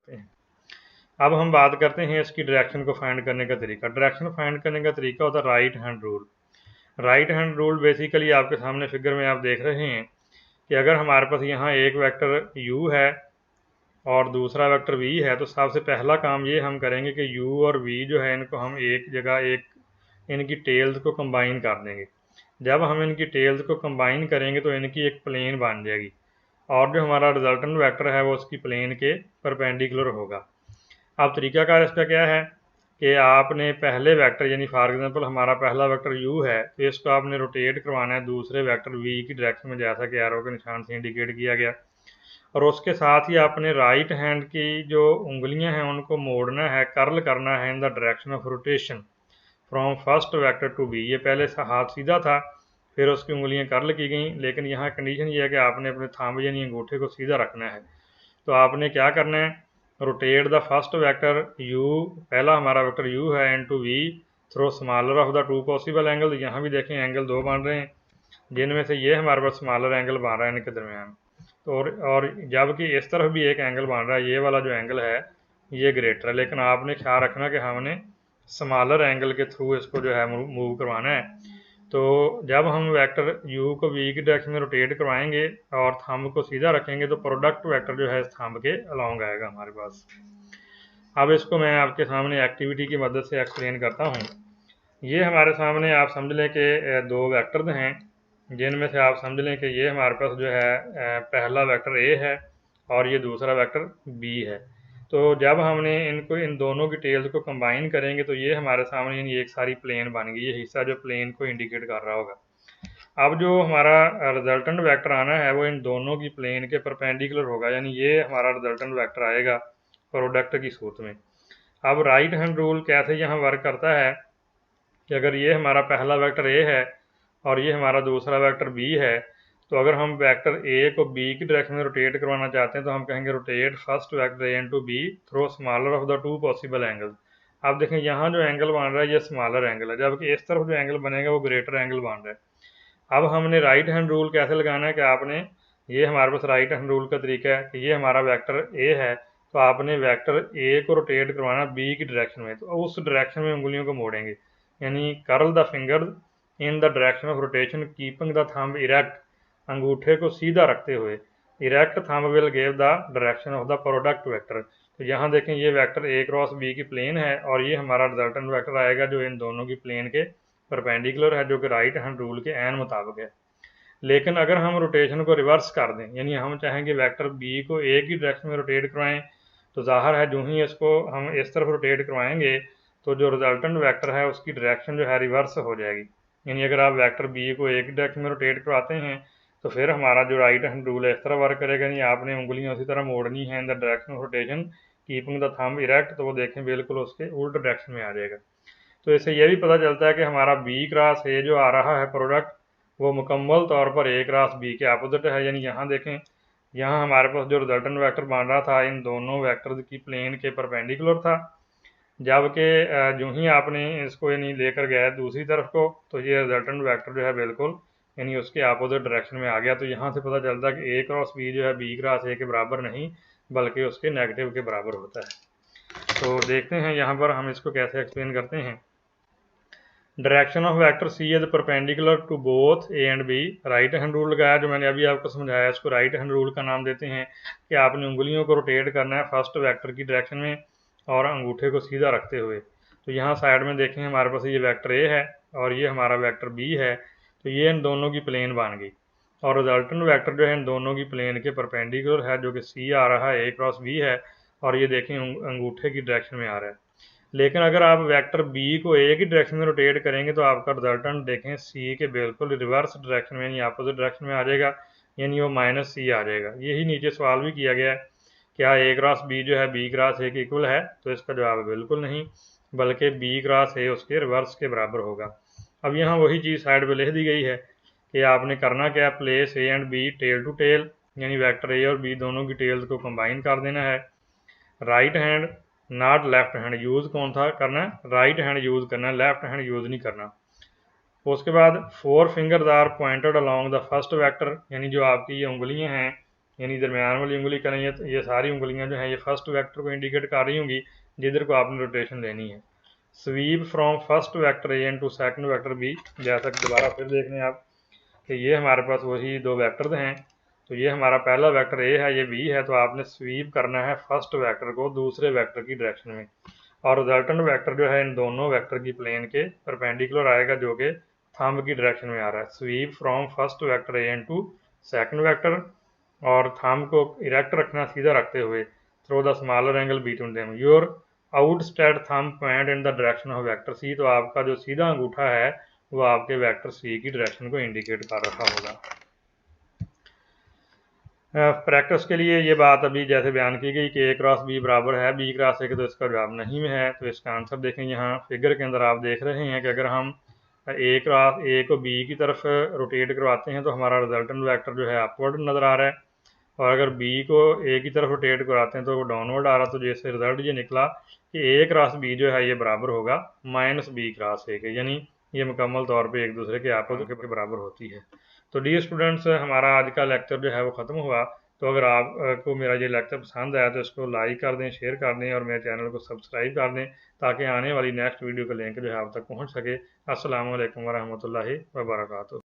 सकते हैं। अब हम बात करते हैं इसकी डायरेक्शन को फाइंड करने का तरीका। डायरेक्शन फाइंड करने का तरीका होता है right hand rule. Right hand rule basically आपके सामने फिगर में आप देख रहे हैं कि अगर हमारे पास यहाँ एक वेक्टर u है और दूसरा वेक्टर v है, तो सबसे पहला काम ये हम करेंगे कि u और v जो है इनको हम एक जगह इनकी टेल्स को कंबाइन कर देंगे। जब हम इनकी टेल्स को कंबाइन करेंगे तो इनकी एक प्लेन बन जाएगी और जो हमारा रिजल्टेंट वेक्टर है वो उसकी प्लेन के परपेंडिकुलर होगा। अब तरीकाकार इसका क्या है कि आपने पहले वेक्टर यानी फॉर एग्जांपल हमारा पहला वेक्टर u है, तो इसको आपने रोटेट करवाना है दूसरे वेक्टर v की डायरेक्शन में, जैसा कि एरो के निशान से इंडिकेट किया गया। और उसके साथ ही आपने राइट हैंड की जो उंगलियां हैं उनको मोड़ना है, कर्ल करना है in the direction of rotation from first vector to B. ये पहले हाथ सीधा था, फिर उसकी उंगलियां कर्ल की गई, लेकिन यहाँ कंडीशन ये है कि आपने अपने थंब यानी अंगूठे को सीधा रखना है। तो आपने क्या करना है, rotate the first vector u, पहला हमारा वेक्टर u है, into v through smaller of the two possible angle. यहाँ भी देखें एंगल दो बन रहे हैं, जिनमें से ये हमारे पास स्मॉलर एंगल बन रहा है इनके दरमियान। तो और जबकि इस तरफ भी एक एंगल बन रहा है, ये वाला जो एंगल है ये ग्रेटर है, लेकिन आपने ख्याल रखना कि हमने स्मॉलर एंगल के थ्रू इसको जो है मूव करवाना है। तो जब हम वेक्टर u को v की डायरेक्शन में रोटेट करवाएंगे और थंब को सीधा रखेंगे तो प्रोडक्ट वेक्टर जो है इस थंब के अलोंग आएगा हमारे पास। अब इसको मैं आपके सामने एक्टिविटी की मदद से एक्सप्लेन करता हूँ। ये हमारे सामने आप समझ लें कि दो वेक्टर हैं, जिनमें से आप समझ लें कि ये हमारे पास जो है पहला वेक्टर a है और ये दूसरा वेक्टर b है। तो जब हमने इनको इन दोनों की टेल्स को कंबाइन करेंगे तो ये हमारे सामने यानी एक सारी प्लेन बन गई, ये हिस्सा जो प्लेन को इंडिकेट कर रहा होगा। अब जो हमारा रिजल्टेंट वेक्टर आना है वो इन दोनों की प्लेन के परपेंडिकुलर होगा, यानी ये हमारा रिजल्टेंट वेक्टर आएगा प्रोडक्ट की सूरत में। अब राइट हैंड रूल कैसे यहाँ वर्क करता है कि अगर ये हमारा पहला वेक्टर a है और ये हमारा दूसरा वेक्टर b है, तो अगर हम वेक्टर a को b की डायरेक्शन में रोटेट करवाना चाहते हैं तो हम कहेंगे rotate first vector a into b through smaller of the two possible angle. अब देखें यहाँ जो एंगल बन रहा है ये स्मॉलर एंगल है, जबकि इस तरफ जो एंगल बनेगा वो ग्रेटर एंगल बन रहा है। अब हमने राइट हैंड रूल कैसे लगाना है कि आपने, ये हमारे पास राइट हैंड रूल का तरीका है कि ये हमारा वेक्टर a है, तो आपने वेक्टर a को रोटेट करवाना b की डायरेक्शन में, तो उस डायरेक्शन में उंगलियों को मोड़ेंगे, यानी curl the finger in the direction of rotation keeping the thumb erect, अंगूठे को सीधा रखते हुए। Erect thumb will give the direction of the product vector. तो यहाँ देखें ये वेक्टर a क्रॉस b की प्लेन है और ये हमारा रिजल्टेंट वेक्टर आएगा जो इन दोनों की प्लेन के परपेंडिकुलर है, जो कि राइट हैंड रूल के एन मुताबिक है। लेकिन अगर हम रोटेशन को रिवर्स कर दें, यानी हम चाहेंगे वेक्टर b को a की डायरेक्शन में रोटेट करवाएं, तो जाहिर है जो ही इसको हम इस तरफ रोटेट करवाएंगे तो जो रिजल्टेंट वेक्टर है उसकी डायरेक्शन जो है रिवर्स हो जाएगी। यानी अगर आप वेक्टर b को एक डायरेक्शन में रोटेट करवाते हैं तो फिर हमारा जो राइट हैंड रूल है इस तरह वर्क करेगा, नहीं आपने उंगलियां उसी तरह मोड़नी है in the direction of rotation keeping the thumb erect, तो वो देखें बिल्कुल उसके उल्ट डायरेक्शन में आ जाएगा। तो इससे यह भी पता चलता है कि हमारा b क्रॉस a जो आ रहा है प्रोडक्ट, वो मुकम्मल तौर पर a क्रॉस b के अपोजिट है। यानी यहाँ देखें, यहाँ हमारे पास जो रिजल्टेंट वेक्टर बन रहा था इन दोनों वेक्टर की प्लेन के परपेंडिकुलर था, जबकि जो ही आपने इसको यानी लेकर गया दूसरी तरफ को तो ये रिजल्टेंट वेक्टर जो है बिल्कुल यानी उसके अपोजिट डायरेक्शन में आ गया। तो यहाँ से पता चलता है कि a क्रॉस b जो है b क्रॉस a के बराबर नहीं बल्कि उसके नेगेटिव के बराबर होता है। तो देखते हैं यहाँ पर हम इसको कैसे एक्सप्लेन करते हैं। Direction of vector c is perpendicular to both a and b। Right hand rule लगाया जो मैंने अभी आपको समझाया, इसको राइट हैंड रूल का नाम देते हैं कि आपने उंगलियों को रोटेट करना है फर्स्ट वेक्टर की डायरेक्शन में और अंगूठे को सीधा रखते हुए। तो यहाँ साइड में देखें हमारे पास ये वेक्टर a है और ये हमारा वेक्टर b है, तो ये इन दोनों की प्लेन बन गई और रिजल्टेंट वेक्टर जो है इन दोनों की प्लेन के परपेंडिकुलर है, जो कि c आ रहा है a क्रॉस b है और ये देखें अंगूठे की डायरेक्शन में आ रहा है। लेकिन अगर आप वेक्टर b को a की डायरेक्शन में रोटेट करेंगे तो आपका रिजल्टेंट देखें c के बिल्कुल रिवर्स डायरेक्शन में यानी अपोजिट डायरेक्शन में आ जाएगा, यानी वो माइनस c आ जाएगा। यही नीचे सवाल भी किया गया है, क्या a क्रॉस b जो है b क्रॉस a के इक्वल है, तो इसका जवाब है बिल्कुल नहीं, बल्कि b क्रॉस a उसके रिवर्स के बराबर होगा। अब यहाँ वही चीज़ साइड पे लिख दी गई है कि आपने करना क्या, place a and b tail to tail, यानी वेक्टर a और b दोनों की टेल्स को कंबाइन कर देना है। Right hand not left hand, use कौन सा करना है, राइट हैंड यूज़ करना है, लेफ्ट हैंड यूज़ नहीं करना। उसके बाद four fingers are pointed along the first vector, यानी जो आपकी ये उंगलियां हैं यानी दरमियान वाली उंगली करें, ये सारी उंगलियां जो हैं ये फर्स्ट वेक्टर को इंडिकेट कर रही होंगी जिधर को आपने रोटेशन लेनी है। Sweep from first vector A to second vector B. जैसा कि दोबारा फिर देख लें आप कि ये हमारे पास वही दो वेक्टर हैं, तो ये हमारा पहला वेक्टर ए है, ये बी है, तो आपने स्वीप करना है फर्स्ट वेक्टर को दूसरे वेक्टर की डायरेक्शन में, और रिजल्टेंट वेक्टर जो है इन दोनों वेक्टर की प्लेन के परपेंडिकुलर आएगा जो कि थंब की डायरेक्शन में आ रहा है। Sweep from first vector A to second vector, और थंब को इरेक्ट रखना, सीधा रखते हुए, through the smaller angle between them. Your outstretched thumb point in the direction of vector C. तो आपका जो सीधा अंगूठा है वो आपके वेक्टर सी की डायरेक्शन को इंडिकेट कर रहा होगा। प्रैक्टिस के लिए ये बात अभी जैसे बयान की गई कि ए क्रॉस बी बराबर है बी क्रॉस ए, तो इसका जवाब नहीं में है। तो इसका आंसर देखें, यहाँ फिगर के अंदर आप देख रहे हैं कि अगर हम ए क्रॉस ए को बी की तरफ रोटेट करवाते हैं तो हमारा रिजल्टेंट वेक्टर जो है अपवर्ड नज़र आ रहा है, और अगर बी को ए की तरफ रोटेट कराते हैं तो वो डाउनवर्ड आ रहा। तो जैसे रिजल्ट ये निकला कि ए क्रॉस बी जो है ये बराबर होगा माइनस बी क्रॉस ए के, यानी ये मुकम्मल तौर पे एक दूसरे के अपोजिट के बराबर होती है। तो डियर स्टूडेंट्स, हमारा आज का लेक्चर जो है वो ख़त्म हुआ। तो अगर आपको मेरा ये लेक्चर पसंद आया तो इसको लाइक कर दें, शेयर कर दें, और मेरे चैनल को सब्सक्राइब कर दें ताकि आने वाली नेक्स्ट वीडियो का लिंक जो है आप तक पहुँच सके। अस्सलाम वालेकुम वरहमतुल्लाहि वबरकातुहू।